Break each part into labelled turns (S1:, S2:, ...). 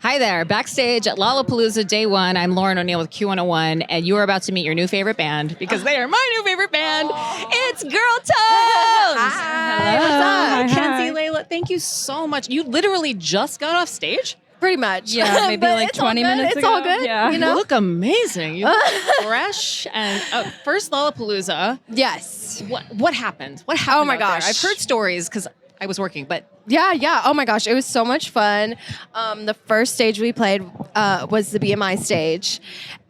S1: Hi there, backstage at Lollapalooza Day 1. I'm Lauren O'Neill with Q101, and you are about to meet your new favorite band because they are my new favorite band. It's Girl Tones!
S2: Hi.
S1: Hello.
S2: What's up?
S1: Kenzie, Layla, thank you so much. You literally just got off stage?
S2: Pretty much.
S3: Yeah, maybe like 20 minutes
S2: It's
S3: ago.
S2: all good.
S3: Yeah.
S2: You know?
S1: You look amazing. You look fresh. And first Lollapalooza,
S2: Yes.
S1: what happened? What happened?
S2: Oh my
S1: out there?
S2: gosh.
S1: I've heard stories because I was working, but
S2: Yeah. Oh my gosh, it was so much fun. The first stage we played was the BMI stage,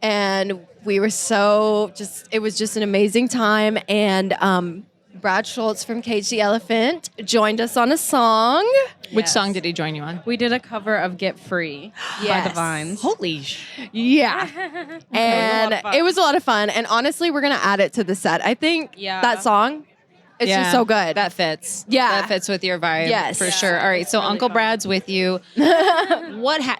S2: and we were it was just an amazing time. And Brad Schultz from Cage the Elephant joined us on a song.
S1: which
S3: Yes.
S1: song did he join you on?
S3: We did a cover of Get Free by
S2: Yes.
S3: the Vines.
S1: Holy
S2: Yeah. And
S3: lot of fun.
S2: it was a lot of fun. And honestly, we're going to add it to the set. I think
S3: Yeah.
S2: that song, it's just so good.
S1: That fits.
S2: Yeah.
S1: That fits with your vibe.
S2: Yes.
S1: For
S2: Yeah,
S1: sure. All right. So
S3: really
S1: Uncle
S3: fun.
S1: Brad's with you.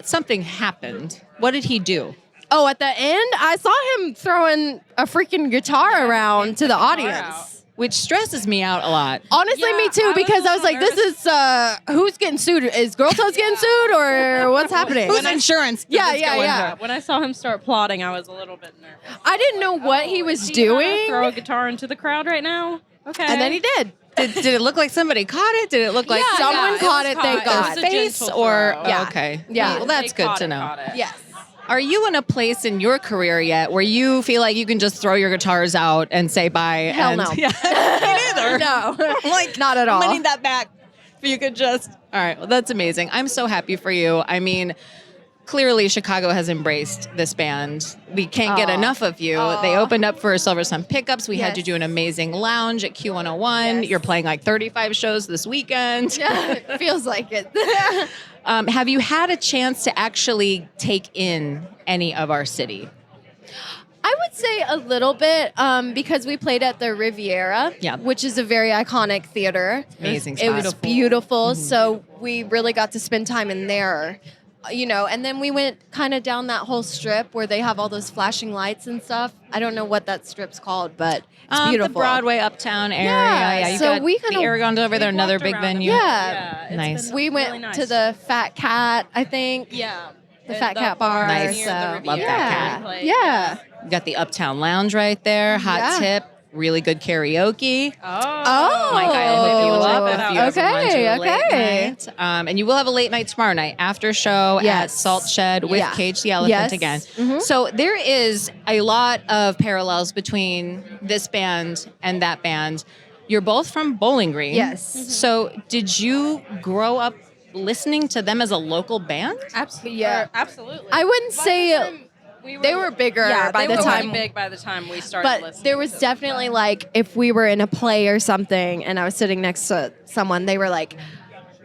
S1: Something happened. What did he do?
S2: Oh, at the end, I saw him throwing a freaking guitar around to the audience.
S1: Which stresses me out a lot.
S2: Honestly,
S3: Yeah,
S2: me too,
S3: I was
S2: because
S3: a
S2: I was
S3: little
S2: like, this is, who's getting sued? Is Girl Tones getting sued or what's happening?
S1: Whose insurance? does
S2: Yeah,
S1: this
S2: yeah,
S1: go
S2: yeah.
S1: under?
S3: When I saw him start plotting, I was a little bit nervous.
S2: I didn't know what he was
S3: Is he gonna
S2: doing.
S3: Throw a guitar into the crowd right now? Okay.
S2: And then he did.
S1: Did it look like somebody caught it? Did it look like
S2: Yeah, someone
S3: it
S2: caught
S3: was
S2: it, thank
S3: caught. It
S2: God.
S3: was a
S1: face
S3: gentle
S1: or
S3: throw.
S2: Yeah.
S1: okay?
S2: Yeah.
S1: Well, that's
S3: They
S1: good
S3: caught
S1: to
S3: it,
S1: know.
S3: caught it.
S2: Yes.
S1: Are you in a place in your career yet where you feel like you can just throw your guitars out and say bye?
S2: Hell
S1: and,
S2: no.
S1: Yeah, me neither.
S2: No.
S1: Like,
S2: Not at all.
S1: I need that back. If you could just. All right. Well, that's amazing. I'm so happy for you. I mean, clearly Chicago has embraced this band. We can't get
S2: Aw.
S1: enough of you.
S2: Aw.
S1: They opened up for Silver Sun Pickups. We had you
S2: Yes.
S1: do an amazing lounge at Q101.
S2: Yes.
S1: You're playing like 35 shows this weekend.
S2: It feels like it.
S1: Have you had a chance to actually take in any of our city?
S2: I would say a little bit because we played at the Riviera,
S1: Yeah.
S2: which is a very iconic theater.
S1: Amazing
S2: It was
S1: spot.
S2: beautiful. So we really got to spend time in there, and then we went kind of down that whole strip where they have all those flashing lights and stuff. I don't know what that strip's called, but it's beautiful.
S1: The Broadway Uptown area.
S2: Yeah,
S1: Yeah, you
S2: so
S1: got
S2: we
S1: the
S2: kinda-
S1: Aragon's over there,
S3: We've
S1: another
S3: walked
S1: big
S3: around
S1: venue.
S3: it.
S2: Yeah.
S3: it's
S1: Nice.
S3: been
S2: We went
S3: really nice.
S2: to the Fat Cat, I think.
S3: Yeah.
S2: The Fat Cat bar.
S1: Nice.
S2: So,
S1: Love that
S2: yeah.
S1: cat.
S2: Yeah.
S1: You got the Uptown Lounge right there. Hot
S2: Yeah.
S1: tip. Really good karaoke.
S3: Oh.
S1: Mike, I'll hook you up
S3: Oh.
S1: if you ever want to do a late
S2: Okay.
S1: night. And you will have a late night tomorrow night after show at
S2: Yes.
S1: Salt Shed with
S2: Yeah.
S1: Cage the Elephant
S2: Yes.
S1: again.
S2: Mhm.
S1: So there is a lot of parallels between this band and that band. You're both from Bowling Green.
S2: Yes. Mhm.
S1: So did you grow up listening to them as a local band?
S3: Absolutely.
S2: Yeah.
S3: Absolutely.
S2: I wouldn't
S3: By
S2: say
S3: the time
S2: they were bigger
S3: yeah,
S2: by
S3: they
S2: the
S3: were
S2: time.
S3: big by the time we started
S2: But
S3: listening.
S2: there was
S3: to them.
S2: definitely like if we were in a play or something and I was sitting next to someone, they were like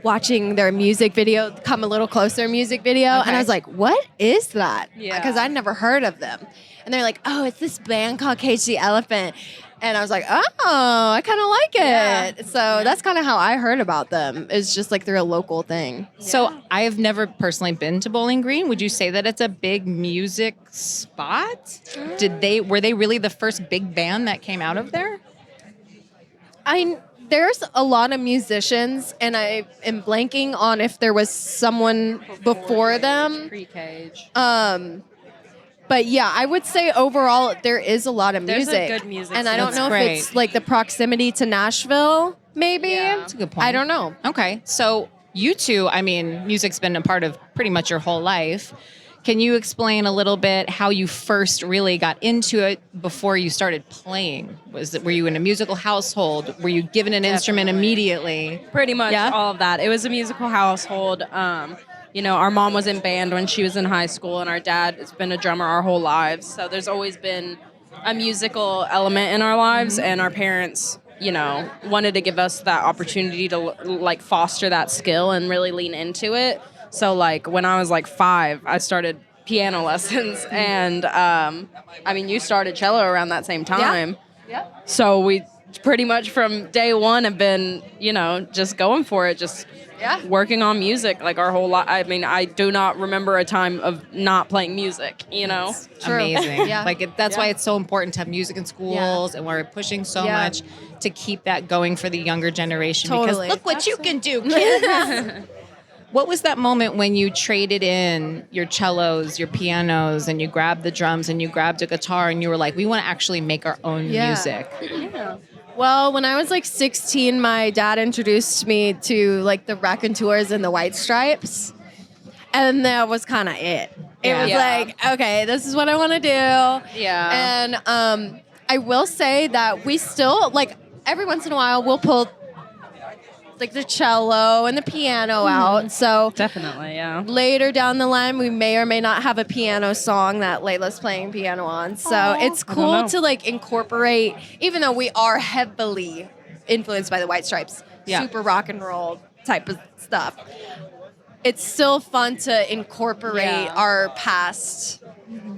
S2: watching their music video, come a little closer music video. And
S1: Okay.
S2: I was like, what is that?
S3: Yeah.
S2: Because I'd never heard of them. And they're like, oh, it's this band called Cage the Elephant. And I was like, oh, I kind of like it.
S3: Yeah.
S2: So that's kind of how I heard about them. It's just like they're a local thing.
S1: So I have never personally been to Bowling Green. Would you say that it's a big music spot? Were they really the first big band that came out of there?
S2: There's a lot of musicians, and I am blanking on if there was someone before them.
S3: Pre-Cage.
S2: But yeah, I would say overall there is a lot of
S3: There's a
S2: music.
S3: good music
S2: and I
S3: scene.
S2: don't
S1: That's
S2: know
S1: great.
S2: if it's like the proximity to Nashville, maybe.
S3: Yeah.
S1: That's a good point.
S2: I don't know.
S1: Okay. So you two, I mean, music's been a part of pretty much your whole life. Can you explain a little bit how you first really got into it before you started playing? Were you in a musical household? Were you given an instrument immediately?
S3: Pretty much
S1: Yeah?
S3: all of that. It was a musical household. Our mom was in band when she was in high school, and our dad has been a drummer our whole lives. So there's always been a musical element in our lives, and our parents, wanted to give us that opportunity to like foster that skill and really lean into it. So like when I was like 5, I started piano lessons, and you started cello around that same time.
S2: Yeah.
S3: So we pretty much from day one have been, just going for it, just working on music like our whole life. I mean, I do not remember a time of not playing music,
S2: True.
S1: Amazing.
S2: Yeah.
S1: That's why it's so important to have music in schools, and we're pushing so
S2: Yeah.
S1: much to keep that going for the younger generation.
S2: Totally.
S1: Because look what you can do, kids. What was that moment when you traded in your cellos, your pianos, and you grabbed the drums and you grabbed a guitar and you were like, we want to actually make our own music?
S3: Yeah.
S2: Well, when I was like 16, my dad introduced me to like the raconteurs and the White Stripes. And that was kind of it. It was
S3: Yeah.
S2: like, okay, this is what I want to do.
S3: Yeah.
S2: And I will say that we still, like, every once in a while, we'll pull like the cello and the piano out. So
S3: Definitely, yeah.
S2: later down the line, we may or may not have a piano song that Layla's playing piano on. So it's
S3: I don't
S2: cool
S3: know.
S2: to like incorporate, even though we are heavily influenced by the White Stripes,
S1: Yeah.
S2: super rock and roll type of stuff. It's still fun to incorporate
S3: Yeah.
S2: our past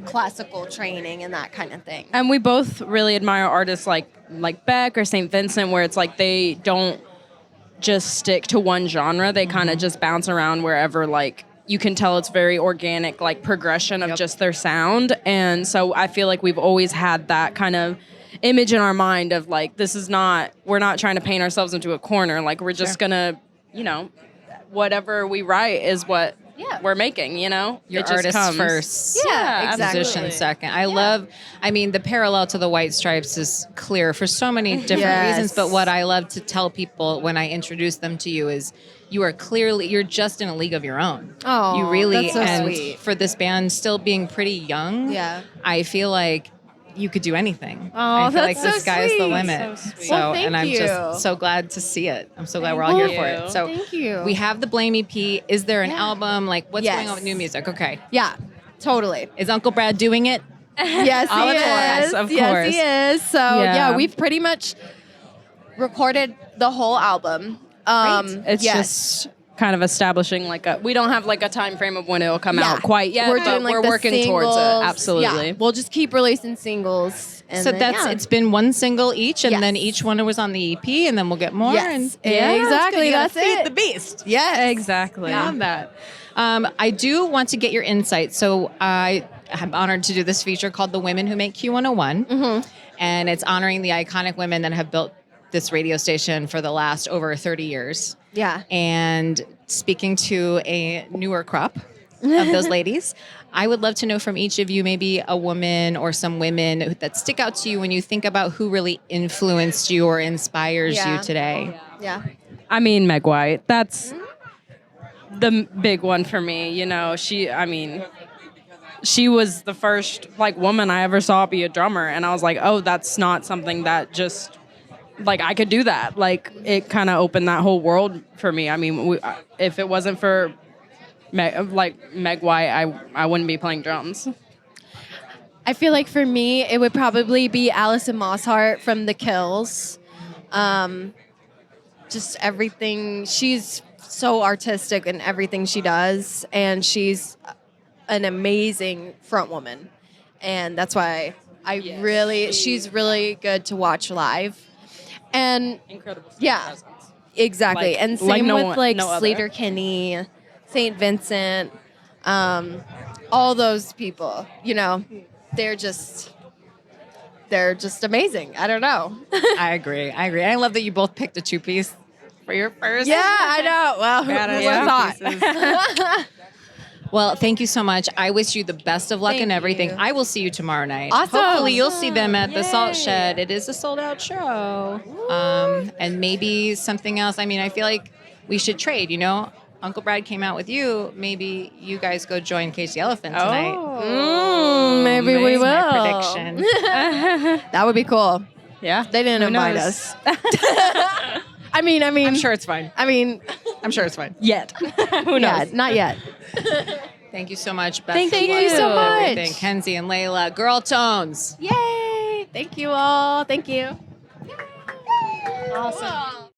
S2: classical training and that kind of thing.
S3: And we both really admire artists like Beck or St. Vincent, where it's like they don't just stick to one genre. They kind of just bounce around wherever, like, you can tell it's very organic, like, progression of just their sound. And so I feel like we've always had that kind of image in our mind of, like, we're not trying to paint ourselves into a corner. Like, we're just gonna, whatever we write is what we're making,
S1: Your
S3: It just
S1: artist
S3: comes.
S1: first.
S2: Yeah, exactly.
S1: Musician second. I mean, the parallel to the White Stripes is clear for so many different
S2: Yes.
S1: reasons. But what I love to tell people when I introduce them to you is you're just in a league of your own.
S2: Oh,
S1: you really,
S2: that's so
S1: and
S2: sweet.
S1: for this band still being pretty young,
S2: Yeah.
S1: I feel like you could do anything.
S2: Oh,
S1: I feel like
S2: that's
S1: the
S2: so
S1: sky's the
S2: sweet.
S1: limit.
S3: So sweet.
S2: Well, thank
S1: and I'm
S2: you.
S1: just so glad to see it. I'm so glad we're all
S3: Thank
S1: here for it.
S3: you.
S1: So
S2: Thank you.
S1: we have the Blame EP. Is there an
S2: Yeah.
S1: album? Like, what's
S2: Yes.
S1: going on with new music? Okay.
S2: Yeah, totally.
S1: Is Uncle Brad doing it?
S2: Yes,
S1: All
S2: he
S1: of course,
S2: is.
S3: of
S2: Yes,
S3: course.
S2: he is. So
S3: Yeah.
S2: we've pretty much recorded the whole album.
S3: It's
S2: yes.
S3: just kind of establishing we don't have like a time frame of when it'll come out quite yet,
S2: We're
S3: but
S2: doing like
S3: we're
S2: the
S3: working towards
S2: singles.
S3: it. Absolutely.
S2: Yeah. We'll just keep releasing singles. And
S1: So
S2: then,
S1: it's been one single each, and
S2: Yes.
S1: then each one was on the EP, and then we'll get more.
S2: Yes,
S1: and
S2: exactly,
S1: You gotta
S2: that's
S1: feed
S2: it.
S1: the beast.
S2: Yes.
S3: Exactly.
S1: I love that. I do want to get your insight. So I'm honored to do this feature called "The Women Who Make Q101," and it's honoring the iconic women that have built this radio station for the last over 30 years.
S2: Yeah.
S1: And speaking to a newer crop of those ladies, I would love to know from each of you maybe a woman or some women that stick out to you when you think about who really influenced you or inspires
S2: Yeah.
S1: you today.
S2: Yeah.
S3: I mean, Meg White. That's the big one for me. She was the first woman I ever saw be a drummer, and I was like, oh, that's not something that just I could do that. It kind of opened that whole world for me. I mean, if it wasn't for Meg White, I wouldn't be playing drums.
S2: I feel like for me, it would probably be Alison Mosshart from The Kills. Just everything. She's so artistic in everything she does, and she's an amazing front woman. And that's why she's really good to watch live. And
S3: Incredible.
S2: yeah,
S3: presence.
S2: exactly. And same
S3: no
S2: with
S3: one- no other.
S2: Slater Kinney, St. Vincent, all those people, they're just amazing. I don't know.
S1: I agree. I love that you both picked a two-piece for your first.
S2: Yeah, I know. Well, who
S1: Badass
S2: would have thought?
S1: Well, thank you so much. I wish you the best of luck
S2: Thank
S1: in everything.
S2: you.
S1: I will see you tomorrow night.
S2: Awesome.
S1: Hopefully, you'll see them at the
S2: Yay.
S1: Salt Shed. It is a sold-out show, and maybe something else. I mean, I feel like we should trade. Uncle Brad came out with you. Maybe you guys go join Cage the Elephant tonight.
S2: Maybe we
S1: That's
S2: will.
S1: my prediction.
S2: That would be cool.
S3: Yeah.
S2: They didn't
S3: Who
S2: invite
S3: knows?
S2: us. I mean,
S1: I'm sure it's fine. I'm sure it's fine.
S3: Yet. Who knows?
S2: yeah, not yet.
S1: Thank you so much. Best
S2: Thank
S1: of
S2: you
S1: luck
S2: so
S1: with
S2: much.
S1: everything. Kenzie and Layla, Girl Tones.
S2: Yay! Thank you all. Thank you. Awesome.